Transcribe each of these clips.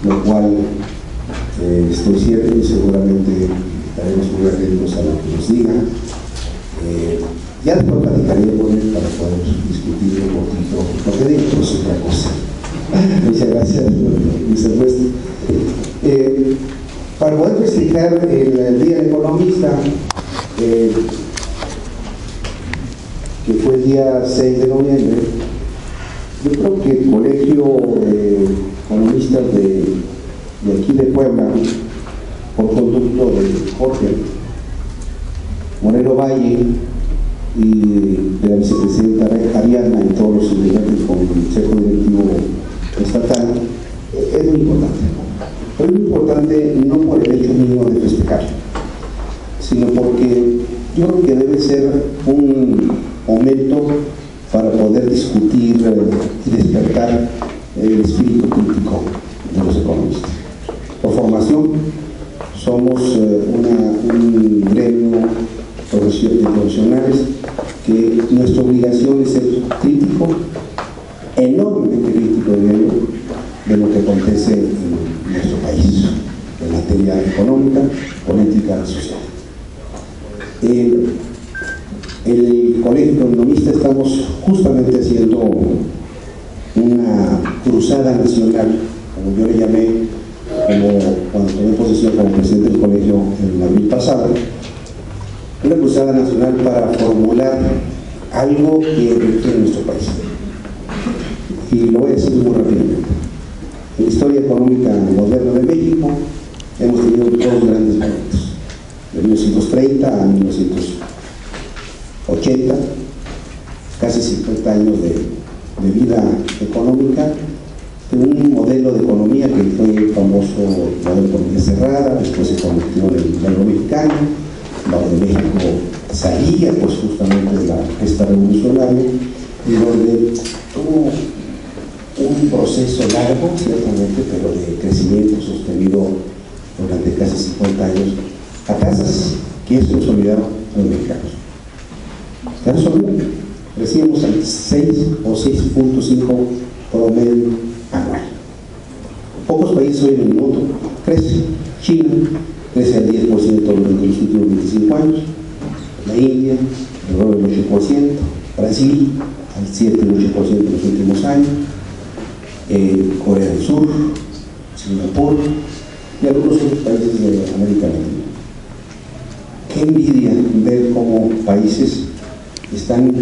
lo cual estoy cierto y seguramente estaremos muy atentos a lo que nos diga. Ya después platicaré con él para poder discutir un poquito, porque dentro es otra cosa. Muchas gracias, Mr. West. Para poder explicar el Día del Economista, que fue el día 6 de noviembre, yo creo que el Colegio de Economistas de aquí de Puebla, por conducto de Jorge Moreno Valle y de la vicepresidenta Ariana y todos los integrantes con el Consejo Directivo Estatal, es muy importante. Es muy importante no por el hecho mínimo de festejar, sino porque yo creo que debe ser un momento para poder discutir y despertar el espíritu crítico de los economistas. Por formación, somos un gremio de profesionales que nuestra obligación es ser crítico, enormemente crítico de lo que acontece en nuestro país, en materia económica, política, social. El Colegio de Economistas estamos justamente haciendo una cruzada nacional, como yo le llamé, cuando tomé posesión como presidente del colegio en abril pasado, una cruzada nacional para formular algo que requiere nuestro país. Y lo voy a decir muy rápidamente. En la historia económica moderna de México hemos tenido dos grandes momentos, de 1930 a 1980, casi 50 años de vida económica, de un modelo de economía que fue el famoso modelo de economía cerrada, después se convirtió en el modelo mexicano, donde México salía pues justamente de la gesta revolucionaria y donde tuvo un proceso largo, ciertamente, pero de crecimiento sostenido durante casi 50 años a tasas que eso nos olvidaron a los mexicanos. Tan solo crecíamos al 6 o 6.5 promedio anual. Pocos países hoy en el mundo crecen. China crece al 10% durante los últimos 25 años, la India alrededor del 8%, Brasil al 7 o 8% en los últimos años, Corea del Sur, Singapur y algunos otros países de América Latina. Qué envidia ver cómo países están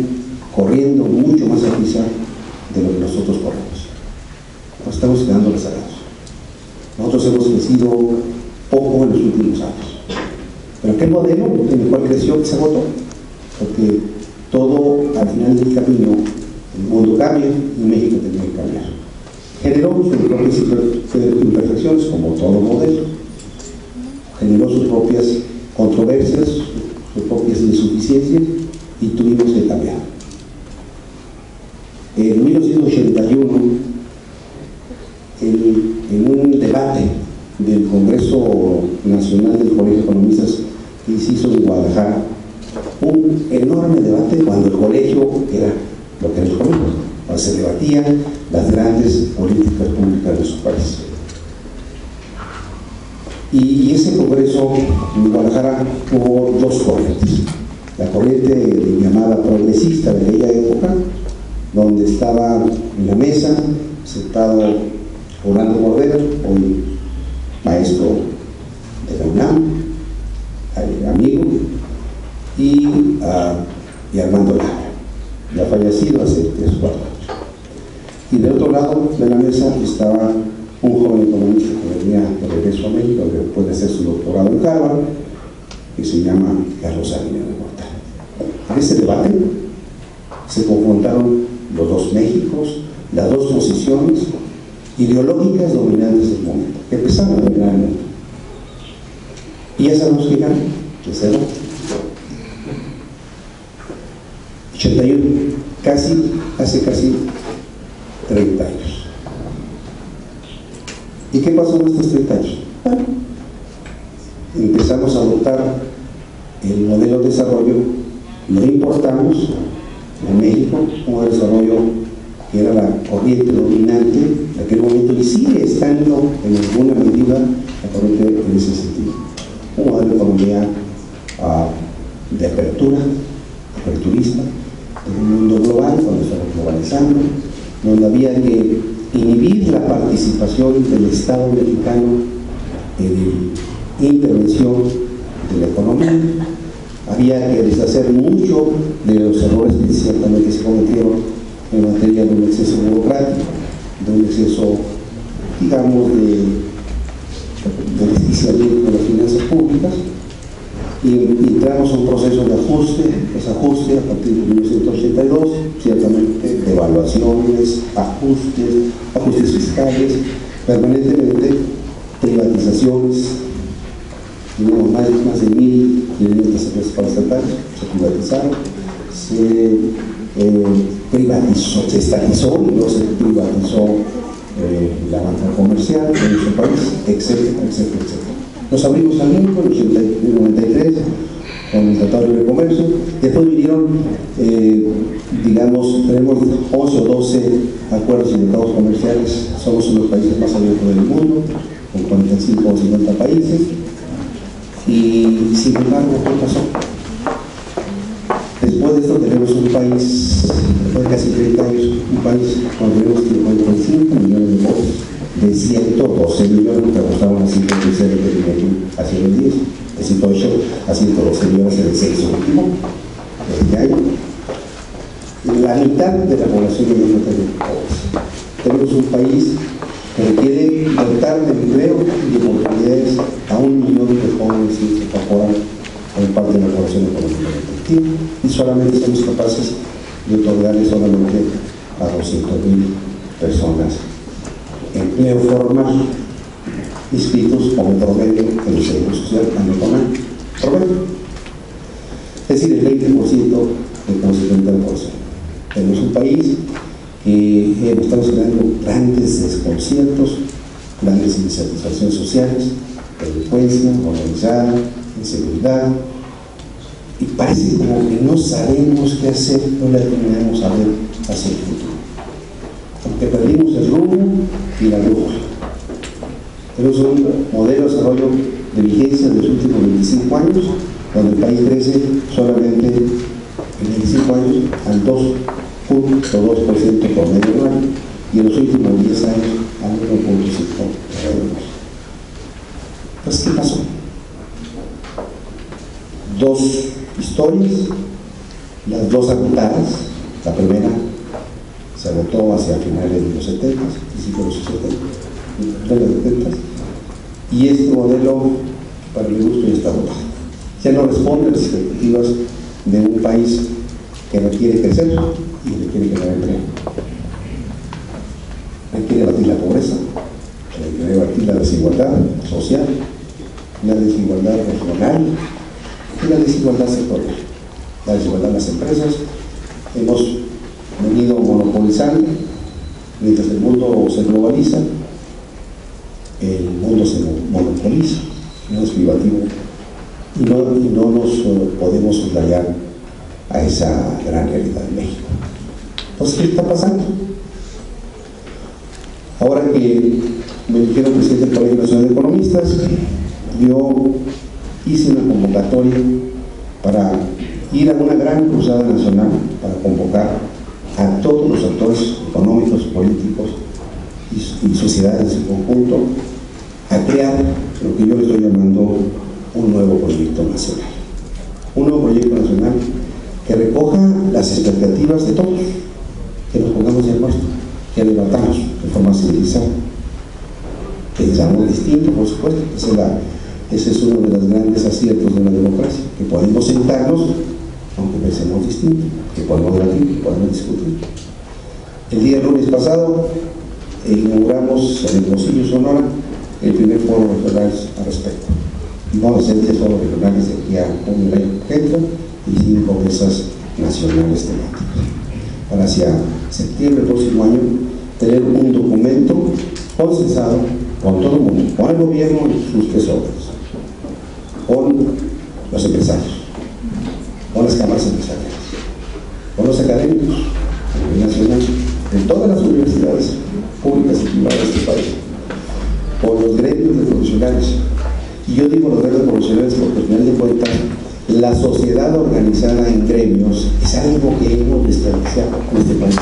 corriendo mucho más a prisa de lo que nosotros corremos. Nos estamos quedando rezagados. Nosotros hemos crecido poco en los últimos años. Pero aquel modelo en el cual creció se agotó, porque todo al final del camino, el mundo cambia y México tenía que cambiar. Generó sus propias imperfecciones, como todo modelo, generó sus propias controversias, sus propias insuficiencias y tuvimos que cambiar. En 1981, en un debate del Congreso Nacional del Colegio de Economistas que se hizo en Guadalajara, un enorme debate cuando el colegio era lo que era el colegio, cuando se debatían las grandes políticas públicas de nuestro país. Y ese congreso en Guadalajara tuvo dos corrientes. La corriente llamada progresista de aquella época, donde estaba en la mesa sentado Orlando Cordero, hoy maestro de la UNAM, amigo, y Armando Lara, ya fallecido hace 3 o 4 años. Y del otro lado de la mesa estaba un joven economista que venía de regreso a México, que puede hacer su doctorado en Harvard, que se llama Carlos Salinas de Gortari. En ese debate se confrontaron los dos Méxicos, las dos posiciones ideológicas dominantes del momento, que empezaron a dominar el mundo. Y ya sabemos que ganó, que se 81, hace casi 30 años. ¿Y qué pasó en estos 30 años? Bueno, empezamos a adoptar el modelo de desarrollo, lo importamos en México, un desarrollo que era la corriente dominante en aquel momento y sigue estando en alguna medida la corriente en ese sentido. Un modelo de economía de apertura, aperturista, en un mundo global, cuando estamos globalizando, donde había que inhibir la participación del Estado mexicano en la intervención de la economía. Había que deshacer mucho de los errores que ciertamente se cometieron en materia de un exceso burocrático, de un exceso, digamos, de desquiciamiento de las finanzas públicas, y entramos a un proceso de desajuste a partir de 1982, ciertamente de evaluaciones, ajustes fiscales, permanentemente privatizaciones, más de 1.500 empresas paraestatales se privatizaron, se estatizó y no se privatizó la banca comercial en nuestro país, etcétera, etcétera, etcétera. Nos abrimos al mundo en el 93 con el Tratado de Libre Comercio. Después vinieron, digamos, tenemos 11 o 12 acuerdos y tratados comerciales. Somos uno de los países más abiertos del mundo, con 45 o 50 países. Y sin embargo, ¿qué pasó? Después de esto tenemos un país, después de casi 30 años, un país donde tenemos 55 millones de votos, de 112 millones que apostaban a 113 de hacia el 10, de 108 a 112 millones en el censo último de este año. La mitad de la población de México tiene pobres. Tenemos un país que requiere dotar de empleo y de oportunidades a 1 millón de jóvenes que se incorporan en parte de la población económicamente activa, y solamente somos capaces de otorgarle solamente a 200,000 personas empleo formal inscritos como promedio en el Seguro Social año con año. Promedio. Es decir, el 20% de conocimiento de la población. Tenemos un país que estamos generando grandes desconciertos, grandes insatisfacciones sociales, delincuencia organizada, inseguridad, y parece como que no sabemos qué hacer, no le atinamos a ver hacia el futuro, porque perdimos el rumbo y la brújula. Tenemos un modelo de desarrollo de vigencia de los últimos 25 años, donde el país crece solamente en 25 años al 2.2% por medio anual, y en los últimos 10 años al 1.5%. Entonces, ¿qué pasó? Dos historias, las dos agotadas. La primera se agotó hacia finales de los 70, principios de los 70, y este modelo, para mi gusto, ya está agotado. Ya no responde a las expectativas de un país que requiere crecer y requiere crear empleo. Requiere abatir la pobreza, requiere abatir la desigualdad social, la desigualdad regional y la desigualdad sectorial, la desigualdad en las empresas. Hemos venido monopolizando, mientras el mundo se globaliza, el mundo se monopoliza, no es privativo, y no nos podemos soslayar a esa gran realidad de México. Entonces, ¿qué está pasando? Ahora que me eligieron presidente del Colegio Nacional de Economistas, yo hice una convocatoria para ir a una gran cruzada nacional para convocar a todos los actores económicos, políticos y sociedades en su conjunto a crear lo que yo le estoy llamando un nuevo proyecto nacional. Un nuevo proyecto nacional que recoja las expectativas de todos, que nos pongamos de acuerdo, que debatamos de forma civilizada, que pensamos distinto, por supuesto. Ese es uno de los grandes aciertos de la democracia, que podemos sentarnos, aunque pensemos distinto, que podemos debatir, que podemos discutir. El día lunes pasado inauguramos en Hermosillo, Sonora, el primer foro regional al respecto. Y vamos a hacer 10 foros regionales de aquí a junio del año que entra y 5 mesas nacionales temáticas. Para hacia septiembre del próximo año tener un documento consensado con todo el mundo, con el gobierno y sus tesores, con los empresarios, con las cámaras empresariales, con los académicos a nivel nacional, de todas públicas y privadas de este país, por los gremios de profesionales. Y yo digo los gremios de profesionales porque al final de cuentas la sociedad organizada en gremios es algo que hemos despreciado en este país.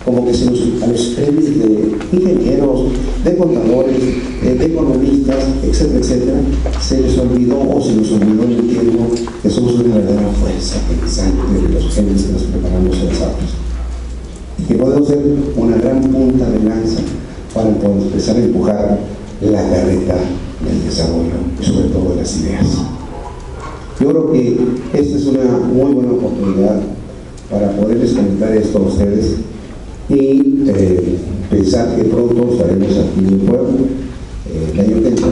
Como que a los gremios de ingenieros, de contadores, de economistas, etcétera, etcétera, se les olvidó o se nos olvidó en el tiempo que somos una verdadera fuerza pensante de los genios que nos preparamos en las aulas. Y que podemos ser una gran punta de lanza para empezar a empujar la carreta del desarrollo y sobre todo de las ideas. Yo creo que esta es una muy buena oportunidad para poderles comentar esto a ustedes y pensar que pronto estaremos aquí en Puebla el año que entra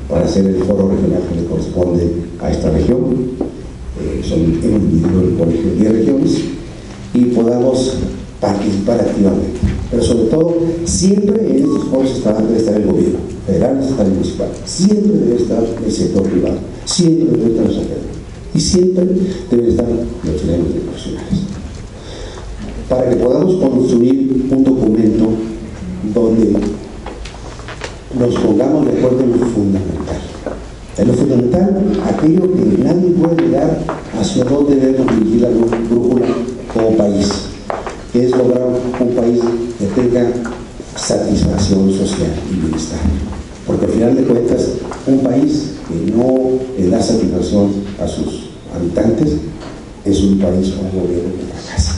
para hacer el foro regional que le corresponde a esta región. Hemos dividido el colegio en 10 regiones y podamos participar activamente, pero sobre todo siempre en estos foros debe estar el gobierno federal, estatal y municipal, siempre debe estar el sector privado, siempre debe estar los académicos y siempre deben estar los gremios de profesionales, para que podamos construir un documento donde nos pongamos de acuerdo en lo fundamental. En lo fundamental, aquello que nadie puede mirar hacia dónde debemos dirigir la brújula como país, que es lograr un país que tenga satisfacción social y bienestar. Porque al final de cuentas, un país que no le da satisfacción a sus habitantes es un país o un gobierno que fracasa.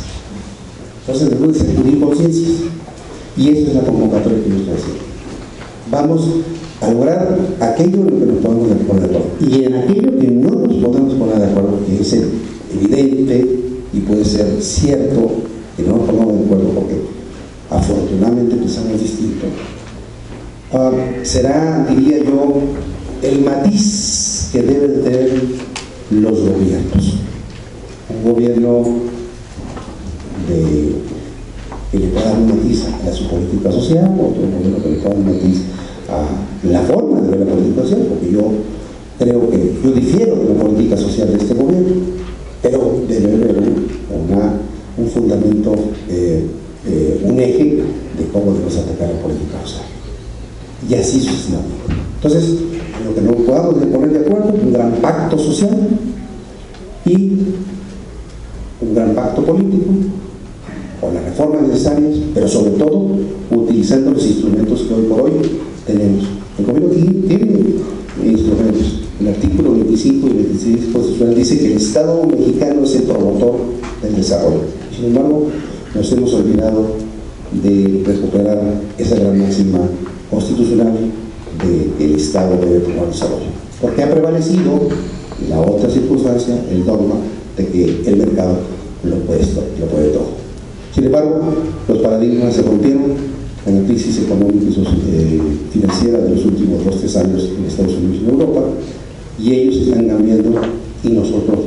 Entonces debemos sacudir conciencias y esa es la convocatoria que yo estoy haciendo. Vamos a lograr aquello en lo que nos podemos poner de acuerdo y en aquello que no nos podemos poner de acuerdo, que es evidente y puede ser cierto que no nos pongamos de acuerdo porque afortunadamente pensamos distinto. Será, diría yo, el matiz que deben tener los gobiernos. Un gobierno que le pueda dar un matiz a su política social, otro gobierno que le pueda dar un matiz a la forma de ver la política social, porque yo difiero de la política social de este gobierno, pero debe haber un fundamento, un eje de cómo debemos atacar la política social. Y así sucesivamente. Entonces, lo que no podamos poner de acuerdo, un gran pacto social y un gran pacto político, con las reformas necesarias, pero sobre todo utilizando los instrumentos que hoy por hoy tenemos. El gobierno tiene instrumentos. El artículo 25 y 26 constitucional dice que el Estado mexicano es el promotor del desarrollo. Sin embargo, nos hemos olvidado de recuperar esa gran máxima constitucional de que el Estado debe promover el desarrollo. Porque ha prevalecido la otra circunstancia, el dogma de que el mercado lo puede todo. Sin embargo, los paradigmas se rompieron en la crisis económica y financiera de los últimos 2-3 años en Estados Unidos y en Europa, y ellos están cambiando y nosotros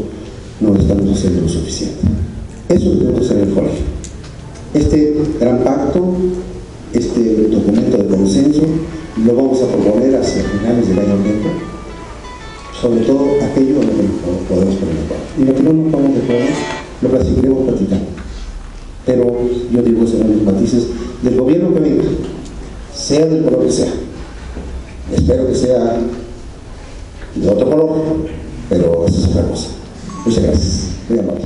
no estamos haciendo lo suficiente. Eso debe ser el colegio. Este gran pacto, este documento de consenso, lo vamos a proponer hacia finales del año 20, sobre todo aquello en lo que nos podemos poner de acuerdo. Y lo que no nos ponemos de acuerdo, lo seguiremos platicando. Pero yo digo que serán los matices del gobierno que venga, sea del color que sea. Espero que sea de otro color, pero eso es otra cosa. Muchas gracias. Muy amable.